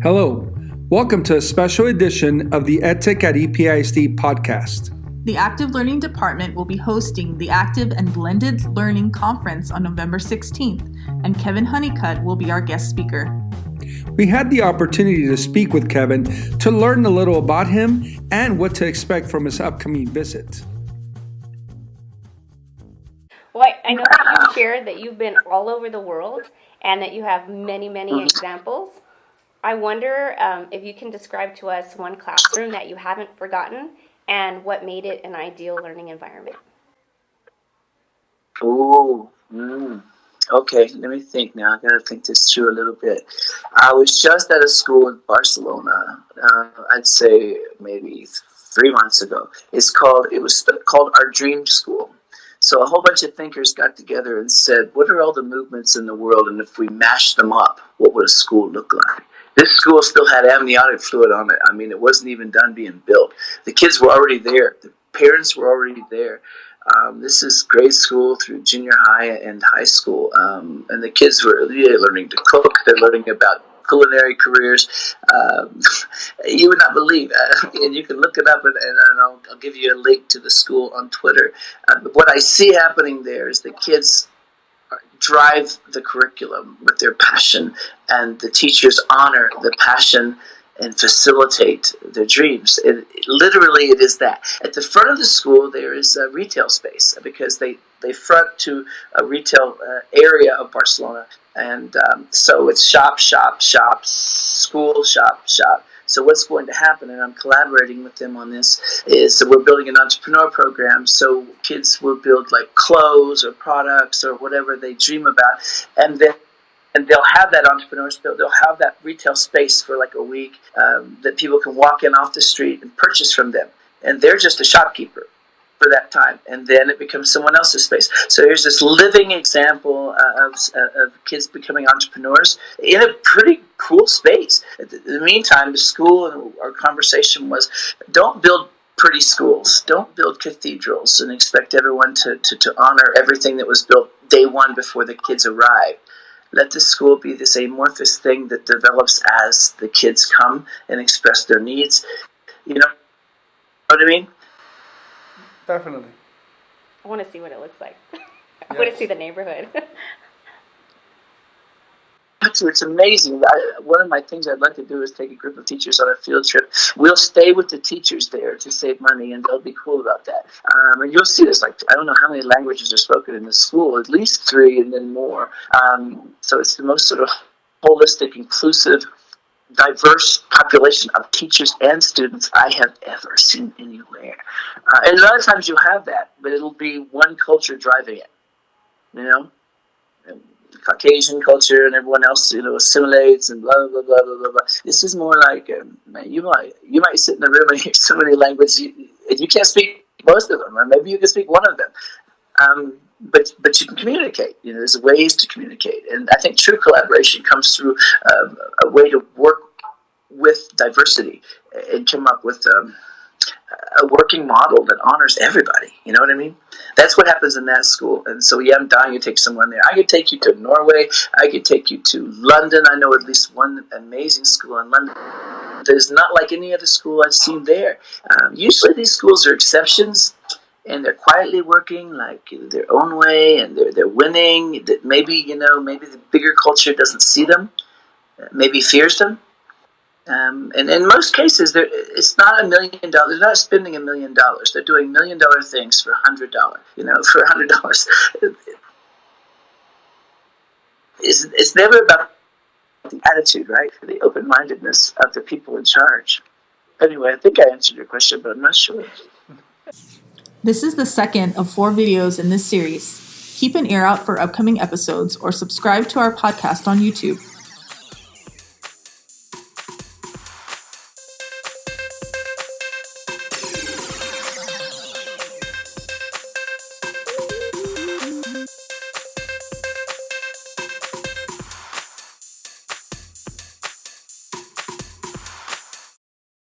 Hello, welcome to a special edition of the EdTech at EPISD podcast. The Active Learning Department will be hosting the Active and Blended Learning Conference on November 16th, and Kevin Honeycutt will be our guest speaker. We had the opportunity to speak with Kevin to learn a little about him and what to expect from his upcoming visit. Well, I know that you shared that you've been all over the world and that you have many examples. I wonder if you can describe to us one classroom that you haven't forgotten and what made it an ideal learning environment. Okay, let me think now. I got to think this through a little bit. I was just at a school in Barcelona, I'd say maybe 3 months ago. It was called Our Dream School. So a whole bunch of thinkers got together and said, what are all the movements in the world, and if we mashed them up, what would a school look like? This school still had amniotic fluid on it. I mean, it wasn't even done being built. The kids were already there. The parents were already there. This is grade school through junior high and high school. And the kids were really learning to cook. They're learning about culinary careers. You would not believe. And you can look it up, and I'll give you a link to the school on Twitter. What I see happening there is the kids drive the curriculum with their passion, and the teachers honor the passion and facilitate their dreams. Literally, it is that. At the front of the school, there is a retail space because they front to a retail area of Barcelona. And so it's shop, school, shop. So what's going to happen, and I'm collaborating with them on this, is so we're building an entrepreneur program. So kids will build like clothes or products or whatever they dream about, and they'll have that entrepreneur space. They'll have that retail space for like a week that people can walk in off the street and purchase from them, and they're just a shopkeeper for that time, and then it becomes someone else's space. So here's this living example of kids becoming entrepreneurs in a pretty cool space. In the meantime, the school and our conversation was, don't build pretty schools, don't build cathedrals and expect everyone to honor everything that was built day one before the kids arrived. Let the school be this amorphous thing that develops as the kids come and express their needs. You know what I mean? Definitely. I want to see what it looks like. I want to see the neighborhood. Actually, it's amazing. One of my things I'd like to do is take a group of teachers on a field trip. We'll stay with the teachers there to save money, and they'll be cool about that. And you'll see this, like, I don't know how many languages are spoken in the school, at least 3 and then more. So it's the most sort of holistic, inclusive, diverse population of teachers and students I have ever seen anywhere. And a lot of times you'll have that, but it'll be one culture driving it, you know? And Caucasian culture and everyone else, assimilates and blah, blah, blah, blah, blah, blah. This is more like, man, you might sit in a room and hear so many languages, and you can't speak most of them, or maybe you can speak one of them. But you can communicate. There's ways to communicate, and I think true collaboration comes through a way to work with diversity and come up with a working model that honors everybody. You know what I mean? That's what happens in that school. And so, yeah, I'm dying to take someone there. I could take you to Norway. I could take you to London. I know at least one amazing school in London that is not like any other school I've seen there. Usually these schools are exceptions, and they're quietly working like their own way, and they're winning. That maybe the bigger culture doesn't see them, maybe fears them. And in most cases, it's not $1 million. They're not spending $1 million. They're doing $1 million things for $100. For $100, it's never about the attitude, right? The open-mindedness of the people in charge. Anyway, I think I answered your question, but I'm not sure. This is the second of 4 videos in this series. Keep an ear out for upcoming episodes or subscribe to our podcast on YouTube.